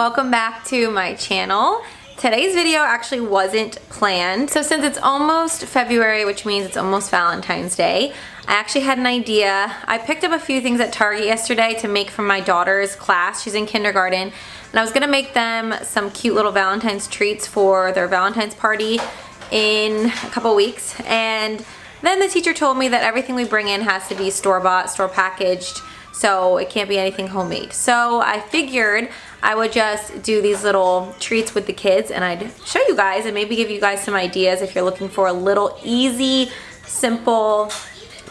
welcome back to my channel. Today's video actually wasn't planned. So since it's almost February, which means it's almost Valentine's Day, I actually had an idea. I picked up a few things at Target yesterday to make for my daughter's class. She's in kindergarten. And I was gonna make them some cute little Valentine's treats for their Valentine's party in a couple weeks. And then the teacher told me that everything we bring in has to be store-bought, store-packaged, so it can't be anything homemade. So I figured I would just do these little treats with the kids and I'd show you guys and maybe give you guys some ideas if you're looking for a little easy, simple,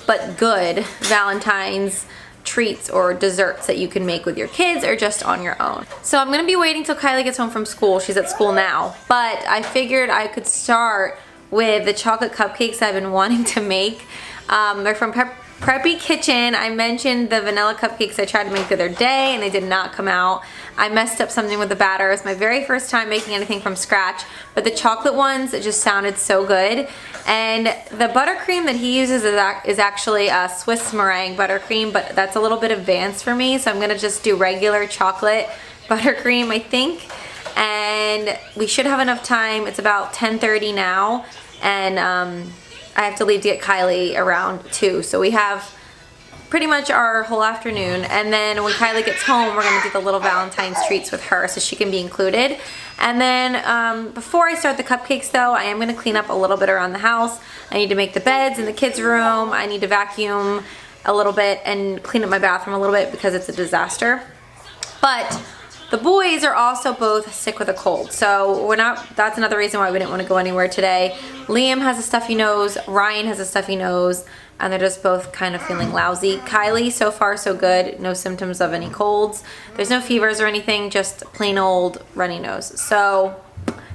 but good Valentine's treats or desserts that you can make with your kids or just on your own. So I'm gonna be waiting till Kylie gets home from school. She's at school now, but I figured I could start with the chocolate cupcakes I've been wanting to make. They're from Preppy Kitchen. I mentioned the vanilla cupcakes I tried to make the other day and they did not come out. I messed up something with the batter. It was my very first time making anything from scratch, but the chocolate ones, it just sounded so good. And the buttercream that he uses is actually a Swiss meringue buttercream, but that's a little bit advanced for me, so I'm gonna just do regular chocolate buttercream, I think. And we should have enough time. It's about 10:30 now, and I have to leave to get Kylie around 2, so we have pretty much our whole afternoon. And then when Kylie gets home, we're gonna do the little Valentine's treats with her so she can be included. And then before I start the cupcakes though, I am gonna clean up a little bit around the house. I need to make the beds in the kids' room. I need to vacuum a little bit and clean up my bathroom a little bit because it's a disaster. But the boys are also both sick with a cold, so that's another reason why we didn't want to go anywhere today. Liam has a stuffy nose, Ryan has a stuffy nose, and they're just both kind of feeling lousy. Kylie, so far so good, no symptoms of any colds. There's no fevers or anything, just plain old runny nose. So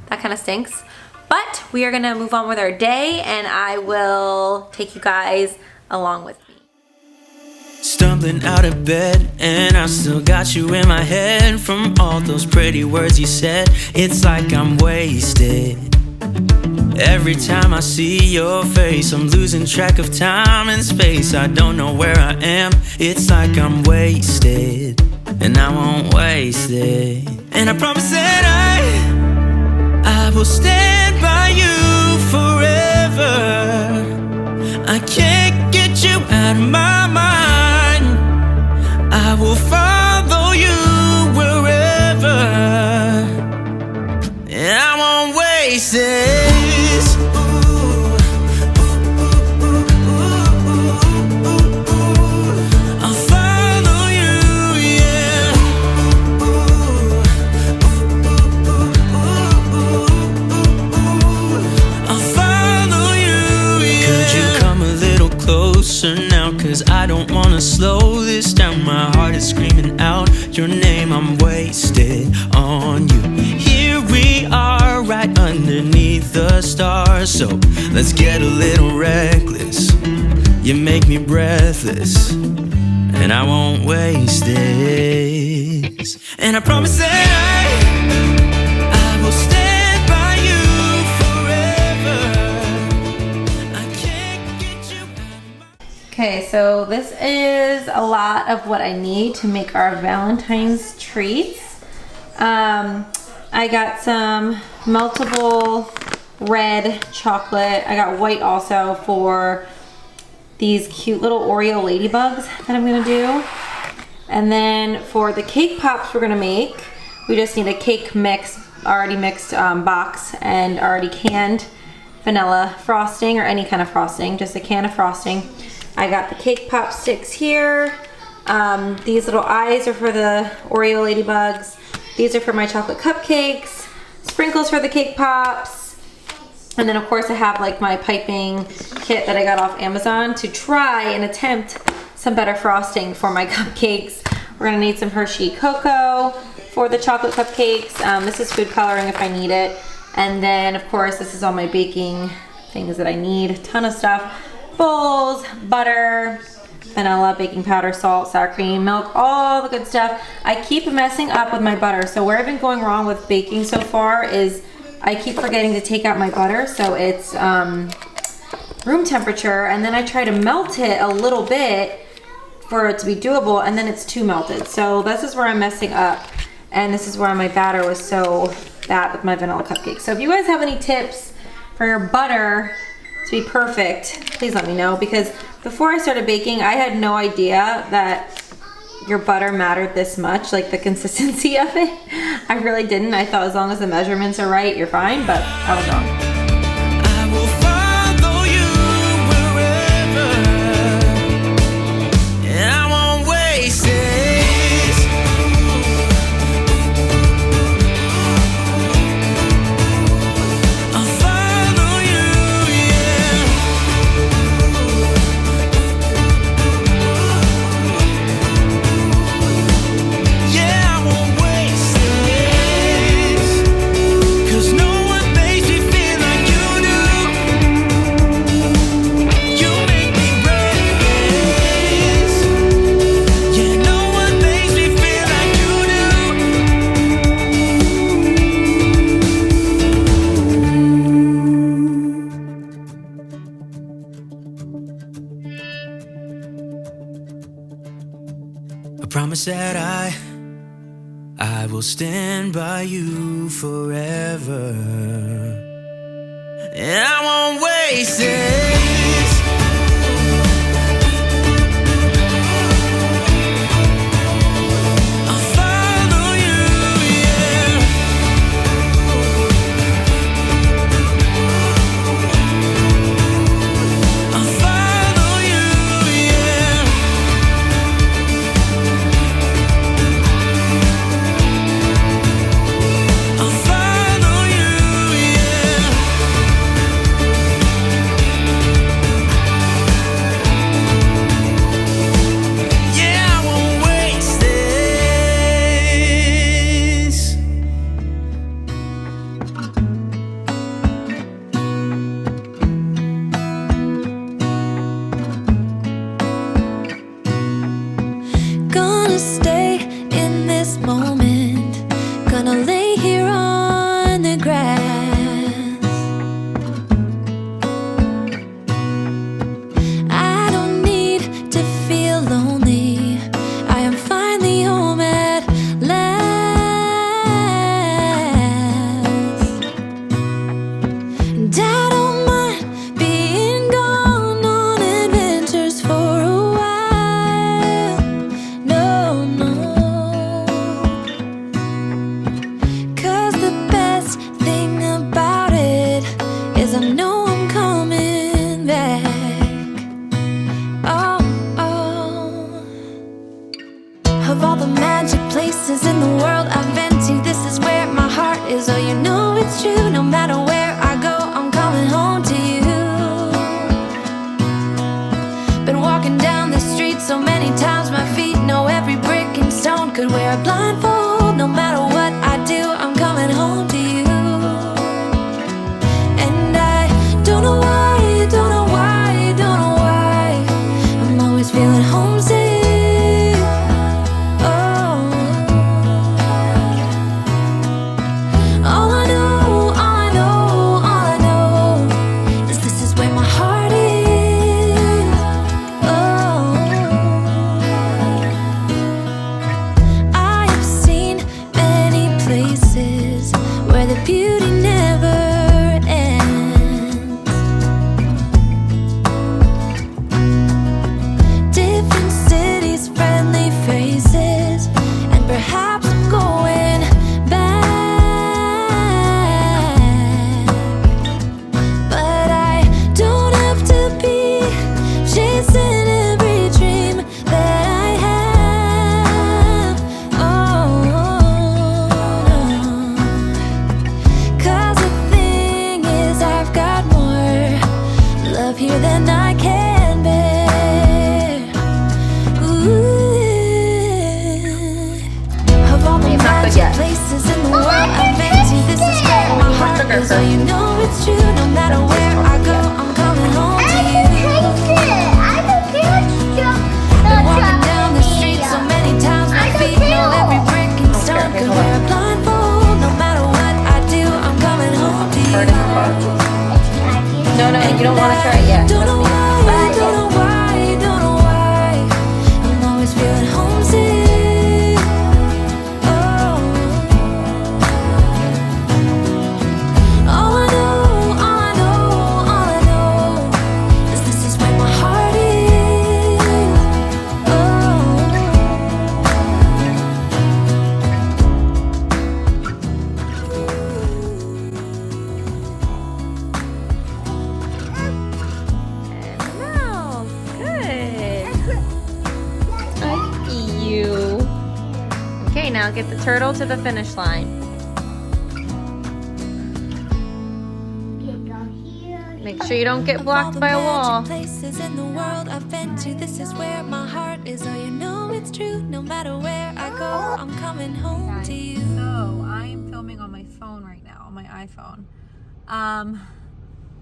that kind of stinks. But we are gonna move on with our day and I will take you guys along with me. Stumbling out of bed and I still got you in my head. From all those pretty words you said, it's like I'm wasted. Every time I see your face, I'm losing track of time and space. I don't know where I am, it's like I'm wasted. And I won't waste it. And I promise that I will stand by you forever. I can't get you out of my mind. I will follow you wherever, and I won't waste this. I'll follow you, yeah. I'll follow you, yeah. Could you come a little closer now, 'cause I don't wanna slow this down. My heart is screaming out your name. I'm wasted on you. Here we are right underneath the stars, so let's get a little reckless. You make me breathless, and I won't waste this. And I promise that I will stand by you forever. I can't get you out of my... Okay, so this is a lot of what I need to make our Valentine's treats. I got some meltable red chocolate. I got white also for these cute little Oreo ladybugs that I'm gonna do. And then for the cake pops we're gonna make, we just need a cake mix, already mixed box and already canned vanilla frosting or any kind of frosting, just a can of frosting. I got the cake pop sticks here. These little eyes are for the Oreo ladybugs. These are for my chocolate cupcakes. Sprinkles for the cake pops. And then of course I have like my piping kit that I got off Amazon to try and attempt some better frosting for my cupcakes. We're gonna need some Hershey cocoa for the chocolate cupcakes. This is food coloring if I need it. And then of course this is all my baking things that I need. A ton of stuff. Bowls, butter, vanilla, baking powder, salt, sour cream, milk, all the good stuff. I keep messing up with my butter. So where I've been going wrong with baking so far is I keep forgetting to take out my butter. So it's room temperature, and then I try to melt it a little bit for it to be doable, and then it's too melted. So this is where I'm messing up. and this is why my batter was so bad with my vanilla cupcake. So if you guys have any tips for your butter to be perfect, please let me know, because before I started baking, I had no idea that your butter mattered this much, like the consistency of it. I really didn't. I thought as long as the measurements are right, you're fine, but I was wrong. I will follow you wherever, and I won't waste it. I'll follow you, yeah. Yeah, I won't waste it, 'cause no one makes me feel like you do. You make me breathless. Yeah, no one makes me feel like you do. I promise that I will stand by you forever, and I won't waste this. I'll follow you, yeah. I'll follow you, yeah. I'll follow you, yeah. Yeah, I won't waste this. Gonna stay in this moment. Gonna lay here on the grass. I don't need to feel lonely. I am finally home at last. And I don't mind being gone on adventures for a while. No, no. 'Cause the best thing about it is I know I'm coming back. Oh, oh. Of all the magic places in the world I've been to, this is where my heart is. Oh, you know it's true. No matter where I go, I'm coming home to you. Been walking down the street so many times, my feet know every brick and stone. Could wear a blindfold. No matter what I do, I'm coming home to you. And I don't know why, don't know why, don't know why, I'm always feeling homesick. Oh, all I know, all I know, all I know is this is where my heart is. Oh, I have seen many places where the beauty never ends. Different cities, friendly faces, and perhaps I'm going back. But I don't have to be chasing every dream that I have. Oh, no. 'Cause the thing is, I've got more love here than I can bear. Ooh. Of all the It's not good magic yet. places in the world I've been to, this is where my heart sugar is. Oh, you know it's true. No matter where I go, I'm coming home to you. Been walking down the street so many times, my feet know every brick and stone. Could wear a blindfold. No matter what I do, I'm coming home to you. No, no, you don't want to try it yet. Don't know why, don't know why, don't know why, I'm always feeling homesick. Oh, now. Get the turtle to the finish line. Make sure you don't get blocked by a wall. Places in the world I've been to, this is where my heart is. Oh, you know it's true. No matter where I go, I'm coming home to you. So I'm filming on my phone right now, on my iPhone.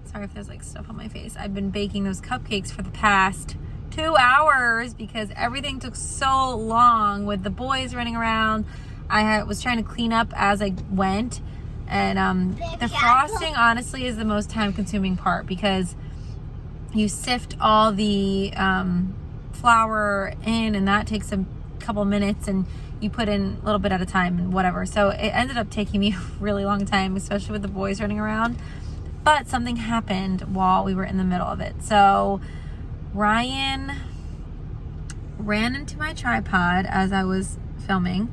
Sorry if there's like stuff on my face. I've been baking those cupcakes for the past 2 hours because everything took so long with the boys running around. I was trying to clean up as I went. And the frosting honestly is the most time consuming part because you sift all the flour in and that takes a couple minutes and you put in a little bit at a time and whatever. So it ended up taking me a really long time, especially with the boys running around. But something happened while we were in the middle of it. So Ryan ran into my tripod as I was filming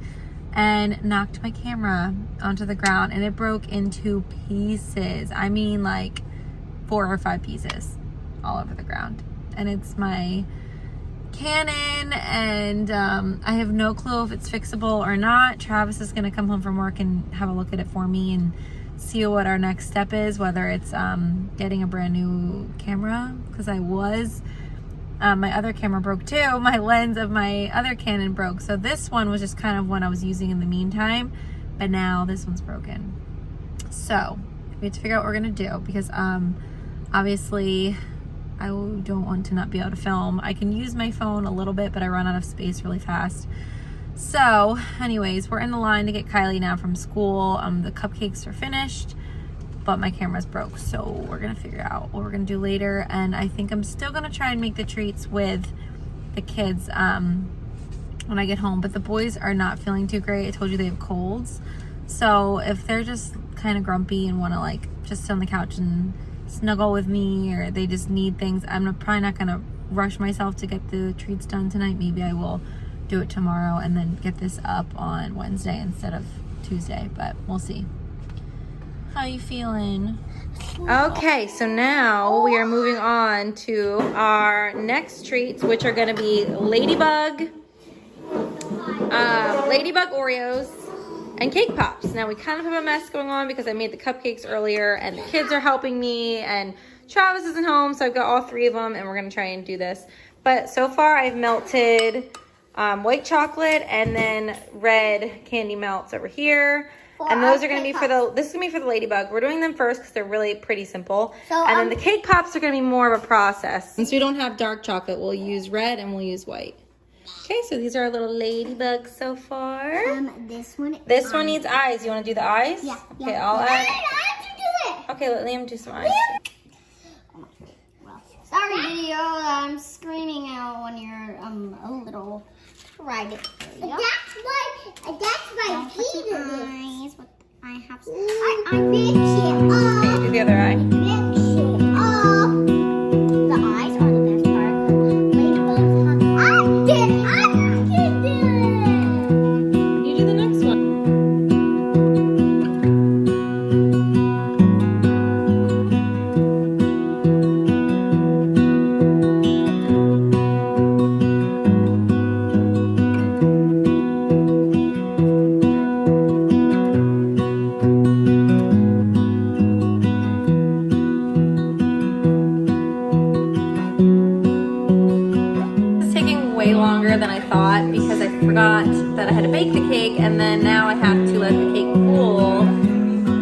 and knocked my camera onto the ground and it broke into pieces. I mean like 4 or 5 pieces all over the ground. And it's my Canon and I have no clue if it's fixable or not. Travis is gonna come home from work and have a look at it for me and see what our next step is, whether it's getting a brand new camera, because my other camera broke too. My lens of my other Canon broke. So this one was just kind of one I was using in the meantime, but now this one's broken. So we have to figure out what we're gonna do because obviously I don't want to not be able to film. I can use my phone a little bit, but I run out of space really fast. So anyways, we're in the line to get Kylie now from school. The cupcakes are finished, but my camera's broke. So we're gonna figure out what we're gonna do later. And I think I'm still gonna try and make the treats with the kids when I get home. But the boys are not feeling too great. I told you they have colds. So if they're just kind of grumpy and wanna like just sit on the couch and snuggle with me, or they just need things, I'm probably not gonna rush myself to get the treats done tonight. Maybe I will do it tomorrow and then get this up on Wednesday instead of Tuesday, but we'll see. How you feeling? Okay, so now we are moving on to our next treats, which are gonna be ladybug Oreos and cake pops. Now we kind of have a mess going on because I made the cupcakes earlier and the kids are helping me and Travis isn't home, so I've got all 3 of them and we're gonna try and do this. But so far I've melted white chocolate and then red candy melts over here. And those are going to be this is going to be for the ladybug. We're doing them first because they're really pretty simple. So, and then the cake pops are going to be more of a process. Since we don't have dark chocolate, we'll use red and we'll use white. Okay, so these are our little ladybugs so far. This one needs eyes. You want to do the eyes? Yeah. Okay, yeah. I'll add. I have to do it. Okay, let Liam do some eyes. Well, sorry, video. I'm screaming out when you're a little ragged. That's why he did eyes. But I have. I fix it. Okay, do the other eye. Fix it. The eyes are the best part. Ladybugs have. I did it. You do the next one. Than I thought because I forgot that I had to bake the cake, and then now I have to let the cake cool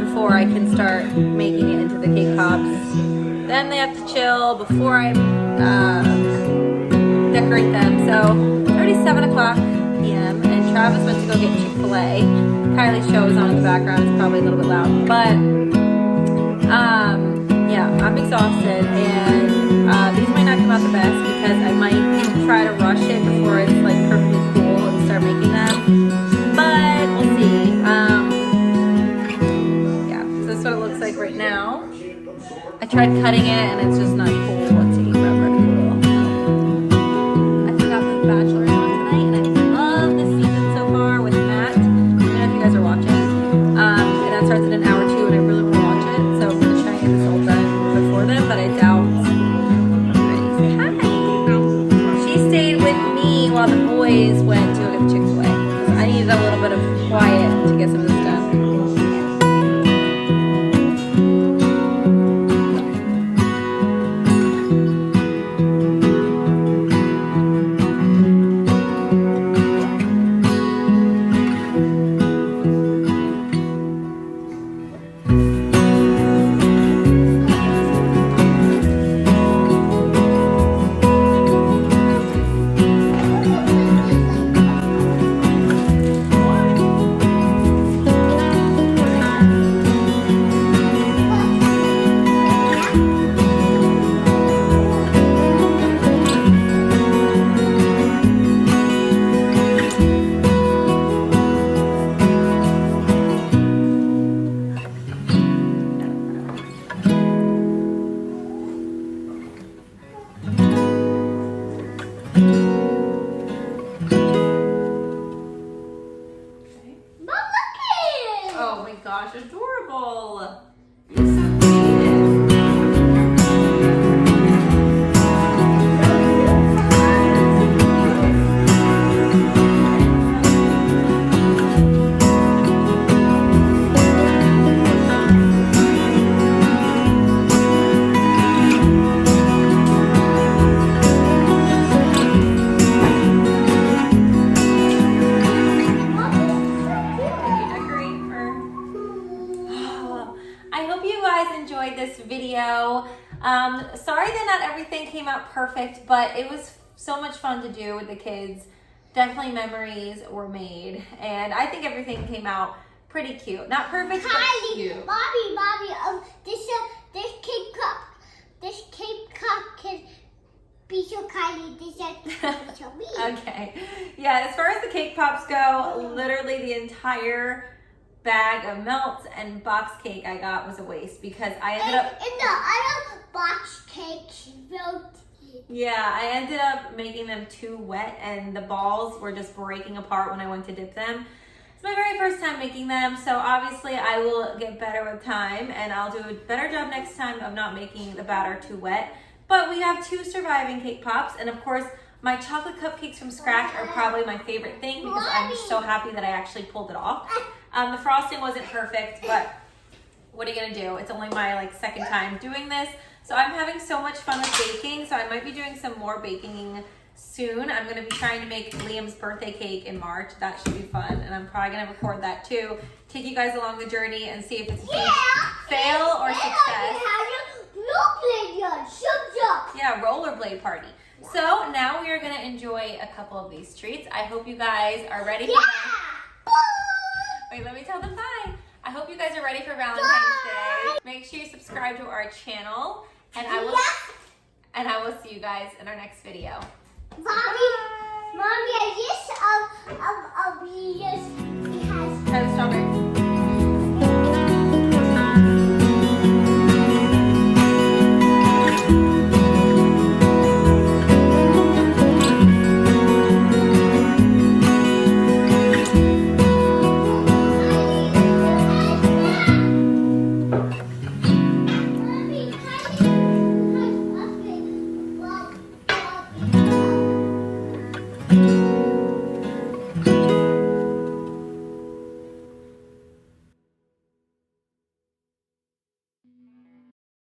before I can start making it into the cake pops. Then they have to chill before I decorate them. So it's already 7 o'clock p.m. and Travis went to go get Chick-fil-A. Kylie's show is on in the background. It's probably a little bit loud, but yeah, I'm exhausted and these might not come out the best because I might try to rush it before it's like perfectly cool and start making them, but we'll see. Yeah, so that's what it looks like right now. I tried cutting it and it's just not cool. It's taking forever to cool. I forgot the Bachelor on tonight and I love this season so far with Matt. I don't know if you guys are watching. And that starts at an hour 2 and I really want to watch it, so I'm going to try and get this all done before then, but I doubt. While the boys went to go get Chick-fil-A. I needed a little bit of video. Sorry that not everything came out perfect, but it was so much fun to do with the kids. Definitely memories were made, and I think everything came out pretty cute. Not perfect, but cute. Bobby, this cake cup can be so Kylie. This can be so me. Okay. Yeah, as far as the cake pops go, literally the entire bag of melts and box cake I got was a waste because I ended up... And the other box cakes melted. Yeah, I ended up making them too wet and the balls were just breaking apart when I went to dip them. It's my very first time making them, so obviously I will get better with time and I'll do a better job next time of not making the batter too wet. But we have 2 surviving cake pops, and of course my chocolate cupcakes from scratch are probably my favorite thing because I'm so happy that I actually pulled it off. The frosting wasn't perfect, but what are you gonna do? It's only my second time doing this. So I'm having so much fun with baking, so I might be doing some more baking soon. I'm gonna be trying to make Liam's birthday cake in March. That should be fun, and I'm probably gonna record that too. Take you guys along the journey and see if it's a huge fail or success. Yeah, rollerblade party. So now we are gonna enjoy a couple of these treats. I hope you guys are ready for them. Wait, let me tell them bye. I hope you guys are ready for Valentine's Day. Make sure you subscribe to our channel, and I will see you guys in our next video. Mommy, I just, Try the strawberry.